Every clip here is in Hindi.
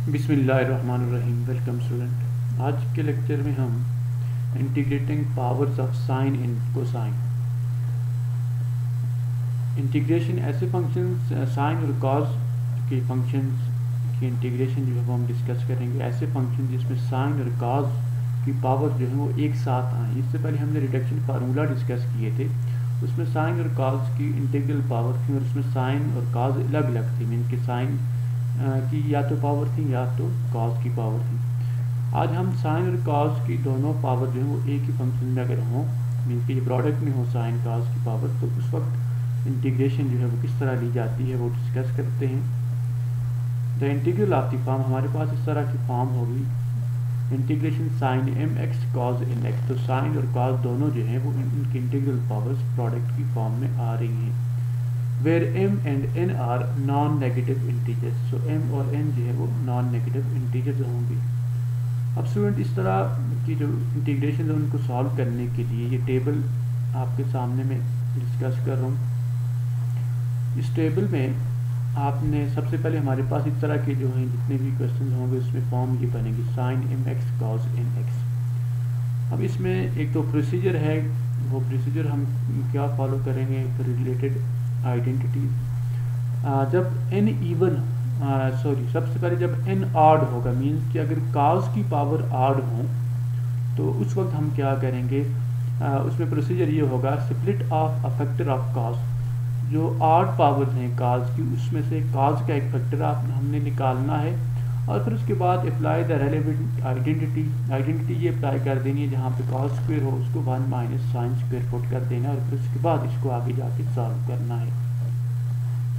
बिस्मिल्लाहिर्रहमानिर्रहीम। Welcome student. आज के लेक्चर में हम integrating powers of sine in cosine. Integration ऐसे फंक्शंस साइन और कॉस के फंक्शंस की इंटीग्रेशन जो है वो हम डिस्कस करेंगे। ऐसे फंक्शन जिसमें साइन और कॉस की पावर जो है वो एक साथ आए। इससे पहले हमने रिडक्शन फार्मूला डिस्कस किए थे, उसमें साइन और कॉस की इंटीग्रल पावर थी और उसमें साइन और कॉस अलग अलग थी। मीन कि साइन की या तो पावर थी या तो कॉस की पावर थी। आज हम साइन और कॉस की दोनों पावर जो है वो एक ही फंक्शन में अगर हों, मीन कि ये प्रोडक्ट में हो साइन कॉस की पावर, तो उस वक्त इंटीग्रेशन जो है वो किस तरह ली जाती है वो डिस्कस करते हैं। The integral of the form, हमारे पास इस तरह की फॉर्म होगी integration sine M X cos N X. तो साइन और कॉस दोनों जो हैं वो इनकी इंटीग्रल पावर्स प्रोडक्ट की फॉर्म में आ रही हैं, where m and n are non-negative integers। so m और n जो है वो non-negative integers होंगे। अब स्टूडेंट इस तरह की जो इंटीग्रेशन है उनको सॉल्व करने के लिए ये टेबल आपके सामने में डिस्कस कर रहा हूँ। इस टेबल में आपने सबसे पहले हमारे पास इस तरह के जो हैं जितने भी क्वेश्चन होंगे उसमें फॉर्म ये बनेगी sine M X cos N X. अब इसमें एक तो प्रोसीजर है, वो प्रोसीजर हम क्या फॉलो करेंगे रिलेटेड आइडेंटिटी। जब n इवन सबसे पहले जब n ऑड होगा, मीन्स कि अगर कॉस की पावर ऑड हो तो उस वक्त हम क्या करेंगे, उसमें प्रोसीजर ये होगा split of a factor of cos. जो ऑड पावर्स हैं कॉस की उसमें से कॉस का एक फैक्टर हमने निकालना है और फिर उसके बाद अप्लाई द रेलेवेंट आइडेंटिटी ये अप्लाई कर देनी है। जहाँ पे कॉस स्क्वायर हो उसको 1 माइनस साइन स्क्वायर पुट कर देना है और फिर उसके बाद इसको आगे जाके सॉल्व करना है।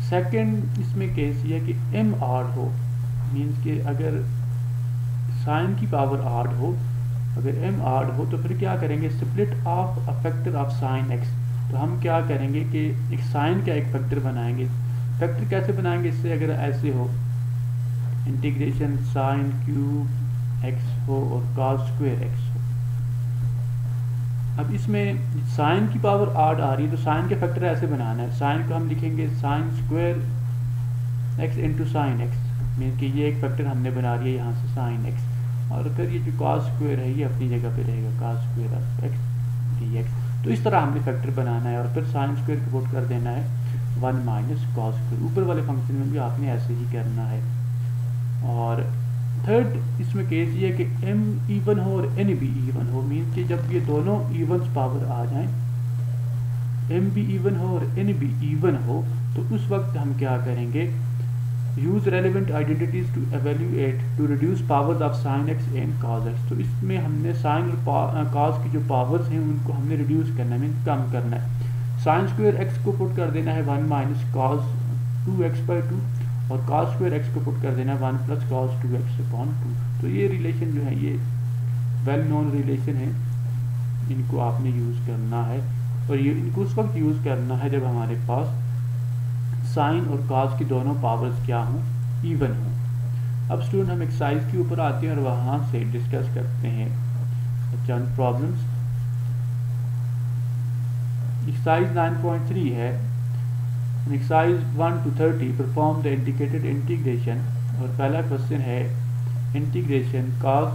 सेकंड इसमें केस ये है कि m ऑड हो, मीन्स कि अगर साइन की पावर ऑड हो, अगर m ऑड हो तो फिर क्या करेंगे split of a factor of sine x। तो हम क्या करेंगे कि एक साइन का एक फैक्टर बनाएंगे। फैक्टर कैसे बनाएंगे, इससे अगर ऐसे हो इंटीग्रेशन साइन क्यूब एक्स हो और कॉस स्क्वायर एक्स हो। अब इसमें साइन की पावर ऑड आ रही है तो साइन के फैक्टर ऐसे बनाना है। साइन को हम लिखेंगे sign square X into sine x, mean कि ये एक फैक्टर हमने बना लिया यहाँ से साइन एक्स, और फिर ये जो कॉस स्क्वायर है ये अपनी जगह पे रहेगा cos square of X D x. तो इस तरह हमने फैक्टर बनाना है और फिर साइन स्क्वायर को पुट कर देना है 1 माइनस कॉस स्क्वायर। ऊपर वाले फंक्शन में भी आपने ऐसे ही करना है। और थर्ड इसमें केस ये है कि m इवन हो और n भी इवन हो, मीन कि जब ये दोनों इवन पावर आ जाएं, m भी इवन हो और n भी इवन हो, तो उस वक्त हम क्या करेंगे use relevant identities to evaluate to reduce powers of sine X and cos X. तो इसमें हमने साइन और कॉस की जो पावर्स हैं उनको हमने रिड्यूस करना है, मीन कम करना है। साइन स्क्वायर एक्स को पुट कर देना है 1 माइनस कॉस 2x/2 और कॉस स्क्वायर एक्स को पुट कर देना है 1 प्लस कॉस 2x/2। तो ये रिलेशन जो है ये वेल नोन रिलेशन है, इनको आपने यूज़ करना है और ये इनको उस वक्त यूज़ करना है जब हमारे पास साइन और कॉस की दोनों पावर्स क्या हों, इवन हों। अब स्टूडेंट हम एक्सरसाइज के ऊपर आते हैं और वहाँ से डिस्कस करते हैं चंद प्रॉब्लम्स। एक्सरसाइज 9.3 है। Exercise 1 to 30 perform the indicated integration और पहला क्वेश्चन है integration cos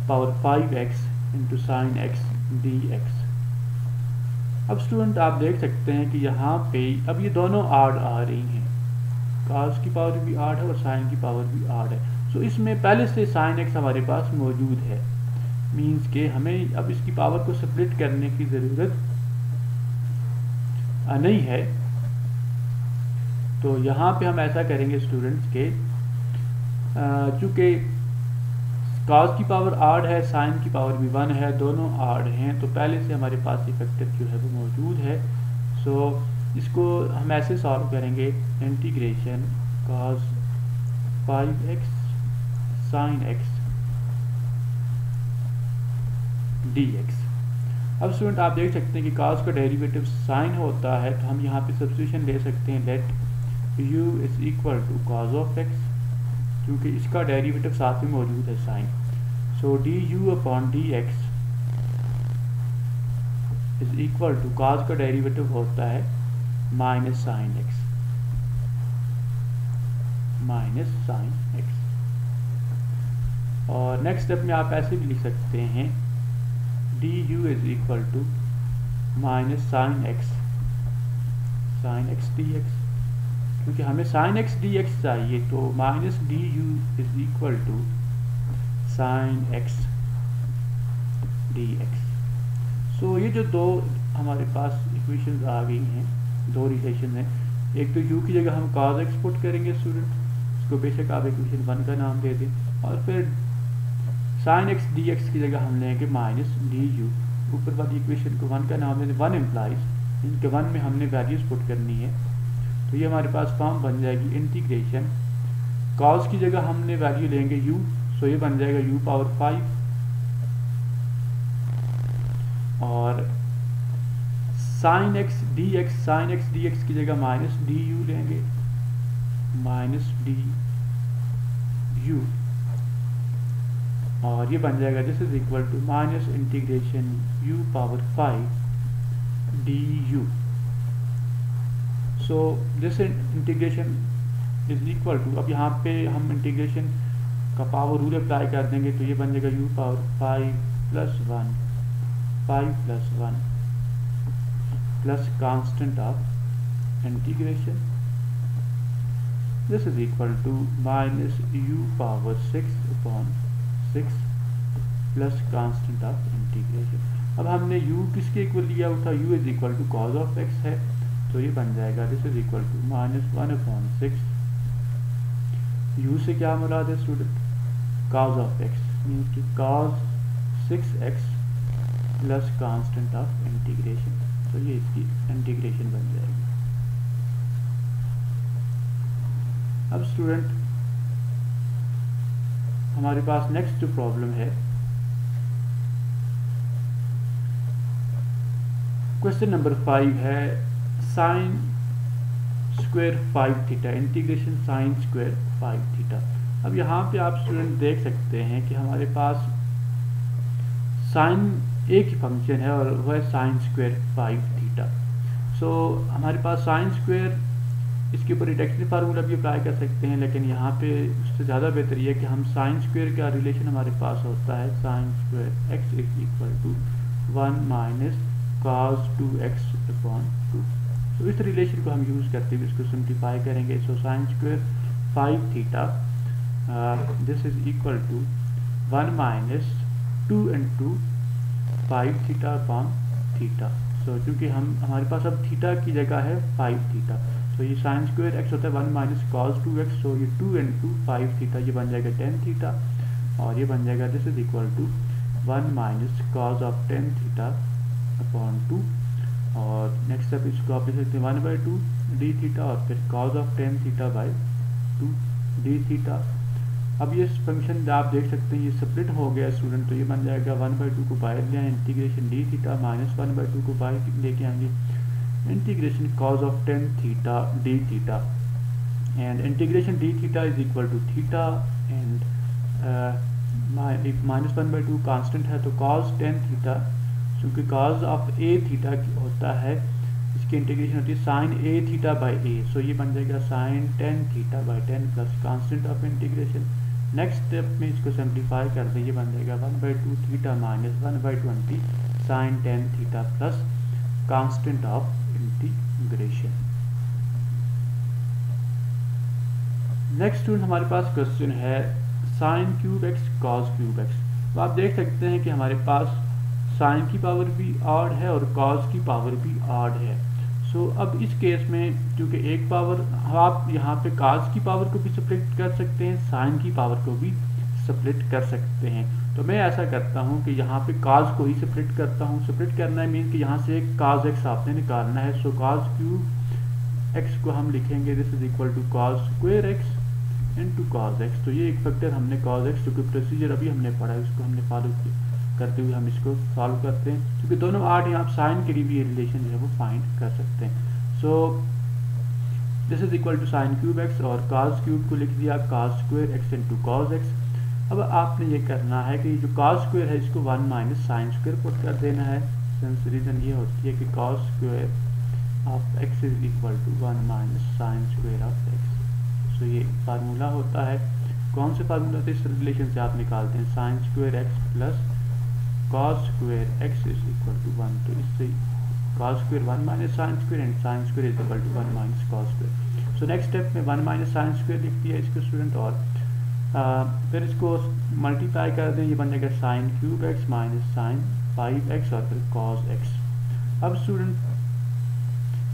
power 5x into sine X D x. अब स्टूडेंट आप देख सकते हैं कि यहाँ पे अब ये दोनों ऑड आ रही हैं, cos की पावर भी ऑड है और साइन की पावर भी ऑड है। सो इसमें पहले से साइन एक्स हमारे पास मौजूद है, मीन्स के हमें अब इसकी पावर को स्प्लिट करने की ज़रूरत नहीं है। तो यहाँ पे हम ऐसा करेंगे स्टूडेंट्स के चूँकि cos की पावर ऑड है, साइन की पावर भी 1 है, दोनों ऑड हैं, तो पहले से हमारे पास ये फैक्टर जो है वो मौजूद है। सो इसको हम ऐसे सॉल्व करेंगे integration cos 5x sine x dx। अब स्टूडेंट आप देख सकते हैं कि cos का डेरिवेटिव साइन होता है, तो हम यहाँ पे सब्स्टिट्यूशन ले सकते हैं let u is equal to cos of x, क्योंकि इसका डेरिवेटिव साथ में मौजूद है sine. So D U upon D X is equal to cos का डेरिवेटिव होता है माइनस साइन एक्स। और नेक्स्ट स्टेप में आप ऐसे भी लिख सकते हैं D U is equal to minus sine X D X, क्योंकि हमें साइन एक्स डी एक्स चाहिए, तो minus D U is equal to sine X D X. So ये जो दो हमारे पास इक्वेशंस आ गई हैं, दो रिलेशन हैं, एक तो u की जगह हम cos x पुट करेंगे स्टूडेंट, इसको बेशक आप इक्वेशन 1 का नाम दे दें, और फिर sin x dx की जगह हम लेंगे माइनस डी यू, ऊपर वाली इक्वेशन को 1 का नाम दें। 1 इम्प्लाइज इनके 1 में हमने वैल्यूज पुट करनी है, तो ये हमारे पास फॉर्म बन जाएगी इंटीग्रेशन cos की जगह हमने वैल्यू लेंगे u, सो ये बन जाएगा u पावर 5, और साइन एक्स डी एक्स की जगह माइनस डी यू लेंगे, माइनस डी यू, और ये बन जाएगा this is equal to minus integration u power 5 D U. So this integration is equal to, अब यहाँ पे हम इंटीग्रेशन का पावर रूल अप्लाई कर देंगे, तो ये बन जाएगा u power 5 plus 1 plus constant of integration, this is equal to minus u power 6 upon 6 plus constant of integration। अब हमने u किसके इक्वल लिया हुआ था, u is equal to cos of x है, तो ये बन जाएगा this is equal to minus 1 upon 6, u से क्या मुराद है student, cos of x, means कि cos 6x plus constant of integration, तो ये इसकी इंटीग्रेशन बन जाएगी। अब स्टूडेंट हमारे पास नेक्स्ट जो प्रॉब्लम है, क्वेश्चन नंबर 5 है sine square 5 theta, integration sine square 5 theta. अब यहाँ पे आप स्टूडेंट देख सकते हैं कि हमारे पास साइन एक ही फंक्शन है और वह है साइन स्क्वायर 5 थीटा। सो हमारे पास साइन स्क्वायर, इसके ऊपर रिडक्शन फार्मूला भी अप्लाई कर सकते हैं, लेकिन यहाँ पे उससे ज़्यादा बेहतर है कि हम साइन स्क्वायर का रिलेशन हमारे पास होता है sine square X is equal to 1 minus cos 2x upon 2। तो इस रिलेशन को हम यूज़ करते हुए इसको सिंप्लीफाई करेंगे। So sine square 5 theta this is equal to 1 minus 2 into 5 theta upon theta. So चूँकि हमारे पास अब थीटा की जगह है 5 थीटा, तो ये साइन स्क्वायर एक्स होता है 1 माइनस cos 2x, सो ये 2 इंटू 5 थीटा, ये बन जाएगा 10 थीटा, और ये बन जाएगा this is equal to 1 minus cos of 10 theta upon 2, और नेक्स्ट स्टेप इसको आप लिख सकते हैं 1/2 डी थीटा, और फिर cos of 10 theta by 2 D theta. अब ये फंक्शन आप देख सकते हैं ये स्प्लिट हो गया स्टूडेंट, तो ये बन जाएगा 1/2 को बाहर ले आए, इंटीग्रेशन डी थीटा माइनस 1/2 को बाहर लेके आएंगे, integration cos of 10 theta D theta, and integration D theta is equal to theta, and minus 1/2 constant है, तो cos 10 थीटा, क्योंकि cos ऑफ a थीटा होता है, इसकी इंटीग्रेशन होती है sine a theta by a, so ये बन जाएगा sine 10 theta by 10 plus constant of integration. Next step में इसको सिंप्लीफाई कर दें, ये बन जाएगा 1/2 theta minus 1/20 sine 10 theta plus constant of integration. Next student हमारे पास क्वेश्चन है sine cube X cos cube X. तो आप देख सकते हैं कि हमारे पास साइन की पावर भी ऑड है और कॉस की पावर भी ऑड है। सो अब इस केस में क्योंकि एक पावर, आप यहाँ पे कॉस की पावर को भी स्प्लिट कर सकते हैं, साइन की पावर को भी स्प्लिट कर सकते हैं। तो मैं ऐसा करता हूँ कि यहाँ पे कॉस को ही स्प्लिट करता हूँ। स्प्लिट करना है मीन कि यहाँ से एक कॉस एक्स आपने निकालना है। सो कॉस क्यूब एक्स को हम लिखेंगे this is equal to cos square X into cos X. तो ये एक फैक्टर हमने कॉस एक्स, जो कि प्रोसीजर अभी हमने पढ़ा है उसको हमने फॉलो करते हुए हम इसको सॉल्व करते हैं, क्योंकि दोनों आर्ट यहाँ आप साइन के लिए भी ये रिलेशन जो है वो फाइंड कर सकते हैं। So this is equal to sine cube X और कॉस क्यूब को लिख दिया cos square X into cos X. अब आपने ये करना है कि जो कॉस स्क्वायर है इसको 1 माइनस साइन स्क्वायर पुट कर देना है। सिंस रीजन ये होती है कि cos square of X is equal to 1 minus sine square of X. So ये फार्मूला होता है। कौन से फार्मूला से, इस रिलेशन से आप निकालते हैं sine square X plus cos square X is equal to 1। तो इससे cos square 1 minus sine square and sine square is equal to 1 minus cos square. So next step में 1 माइनस साइन स्क्वायर लिख दिया इसको स्टूडेंट, और फिर इसको मल्टीप्लाई कर दें, ये बन जाएगा sine cube X minus sine 5x और फिर कॉस एक्स। अब स्टूडेंट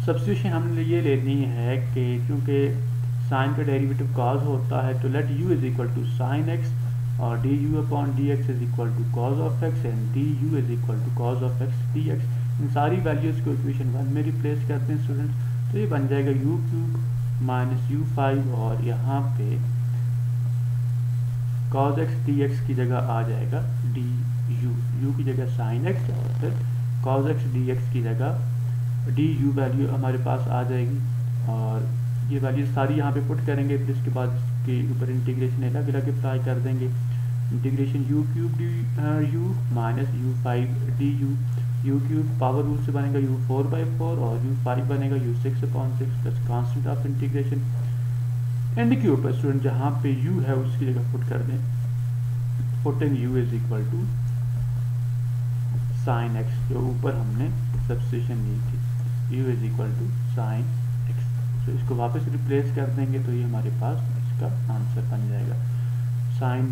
सब्स्टिट्यूशन हमने ये लेनी है कि चूँकि साइन का डेरिवेटिव कॉस होता है, तो let u is equal to sine X और D U upon D X is equal to cos of X and D U is equal to cos of X D X. इन सारी वैल्यूज़ को इक्वेशन 1 में रिप्लेस करते हैं स्टूडेंट्स, तो ये बन जाएगा यू क्यूब माइनस u5 और यहाँ पे कॉस एक्स डी एक्स की जगह आ जाएगा डी यू की जगह साइन एक्स और फिर कॉस एक्स डी एक्स की जगह डी यू वैल्यू हमारे पास आ जाएगी, और ये वैल्यू सारी यहाँ पे पुट करेंगे। फिर इसके बाद इसके ऊपर इंटीग्रेशन अलग अलग अप्लाई कर देंगे। Integration u cube D you minus u5 D u cube power rule से बनेगा u4/4 और u5 बनेगा u6/6 plus constant of integration and के ऊपर स्टूडेंट जहाँ पे u है उसकी जगह पुट कर दें, put in u is equal to sine X, जो ऊपर हमने सब्स्टिट्यूशन ली थी, u is equal to sine X. तो इसको वापस रिप्लेस कर देंगे तो ये हमारे पास इसका आंसर बन जाएगा sine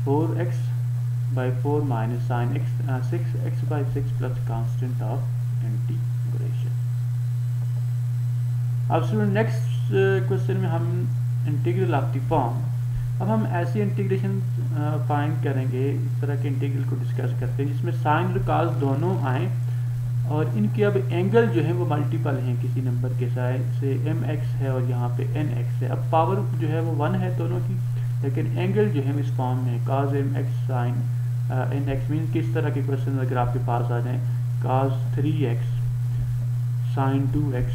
4x/4 minus sine X 6x/6 plus constant of integration. अब स्टूडेंट नेक्स्ट क्वेश्चन में हम इंटीग्रल ऑफ द फॉर्म, अब हम ऐसी इंटीग्रेशन फाइंड करेंगे, इस तरह के इंटीग्रल को डिस्कस करते हैं जिसमें साइन और कॉस दोनों आए और इनके अब एंगल जो है वो मल्टीपल हैं किसी नंबर के साइड से, mx है और यहाँ पे nx है। अब पावर जो है वो 1 है दोनों की, लेकिन एंगल जो है इस फॉर्म में cos mx sin nx mean किस तरह के क्वेश्चन अगर आपके पास आ जाएं, cos 3x sin 2x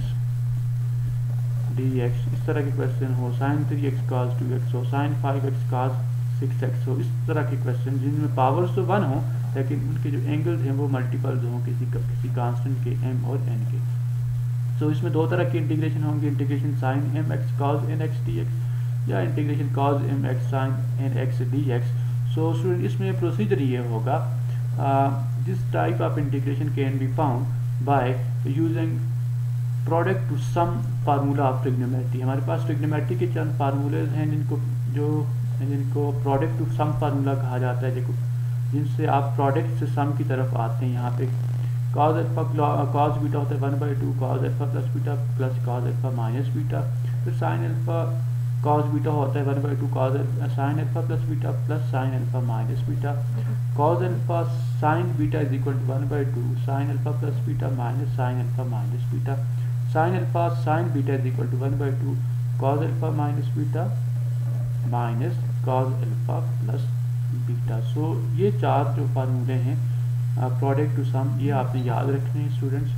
dx, इस तरह के क्वेश्चन हो, sin 3x cos 2x हो, sin 5x cos 6x हो, इस तरह के क्वेश्चन जिनमें पावर्स तो 1 हो लेकिन उनके जो एंगल्स हैं वो मल्टीपल्स हों किसी कांस्टेंट के m और n के। सो इसमें दो तरह की इंटीग्रेशन होंगे, integration sin mx cos nx dx या integration cos mx sin nx dx। So student इसमें प्रोसीजर ये होगा, this type of integration can be found by using product to sum formula of trigonometry. हमारे पास ट्रिग्नोमेट्री के चंद फार्मूलेज हैं जिनको प्रोडक्ट टू सम फार्मूला कहा जाता है, जिनसे आप प्रोडक्ट से सम की तरफ आते हैं। यहाँ पे cos अल्फा cos बीटा होता है 1/2 cos alpha plus beta plus cos alpha minus beta, फिर sin अल्फा cos बीटा होता है 1/2 cos sin alpha plus beta plus sin alpha minus beta, cos alpha sin beta is equal to 1/2 sin alpha plus beta minus sin alpha minus beta, sin alpha sin beta is equal to 1/2 cos alpha minus beta minus cos alpha plus beta. So ये चार जो फार्मूले हैं प्रोडक्ट टू सम, ये आपने याद रखने हैं स्टूडेंट्स।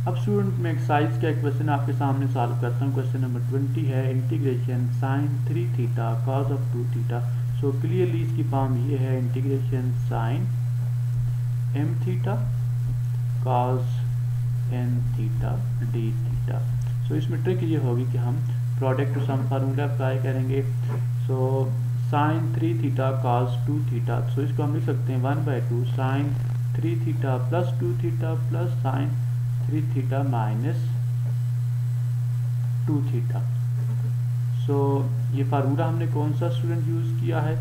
अब स्टूडेंट मैं एक्सरसाइज का एक क्वेश्चन आपके सामने सॉल्व करता हूँ। क्वेश्चन नंबर 20 है integration sin 3 theta cos of 2 theta. So clearly इसकी फॉर्म ये है integration sin m theta cos n theta d theta. So इसमें ट्रिक ये होगी कि हम product to sum formula apply करेंगे। So sin 3 theta cos 2 theta, so इसको हम लिख सकते हैं 1/2 sin 3 theta plus 2 theta plus sin 3 theta minus 2 theta. So ये फार्मूला हमने कौन सा स्टूडेंट यूज़ किया है,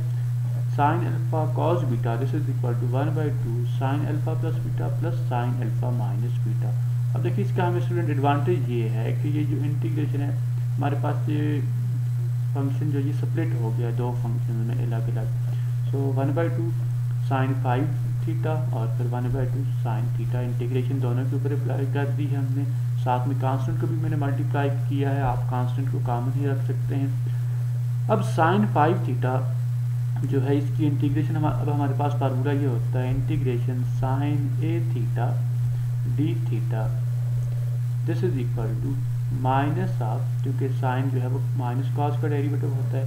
sin alpha cos beta this is equal to 1/2 sin alpha plus beta plus sin alpha minus beta. अब देखिए इसका हमें स्टूडेंट एडवांटेज ये है कि ये जो इंटीग्रेशन है हमारे पास ये फंक्शन जो ये स्प्लिट हो गया दो फंक्शन में अलग अलग। सो 1/2 sin 5 थीटा और फिर 1/2 sin थीटा, इंटीग्रेशन दोनों के ऊपर अप्लाई कर दी है हमने, साथ में कांस्टेंट को भी मैंने मल्टीप्लाई किया है, आप कांस्टेंट को कॉमन ही रख सकते हैं। अब sin 5 थीटा जो है इसकी इंटीग्रेशन अब हमारे पास फार्मूला ये होता है integration sin a theta d theta this is equal to minus of, क्योंकि साइन जो है वो माइनस कॉस का डेरिवेटिव होता है,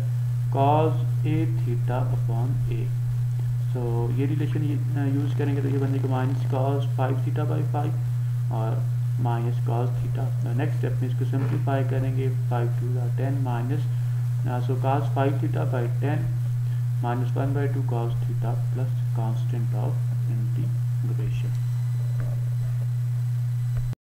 cos a theta upon a। So ये रिलेशन यूज़ करेंगे तो ये बनेगा माइनस cos 5 थीटा बाई 5 और minus cos theta. Next step में इसको सिंप्लीफाई करेंगे, 5 2 10 minus So cos phi theta by 10 minus 1 by 2 cos theta plus constant of nt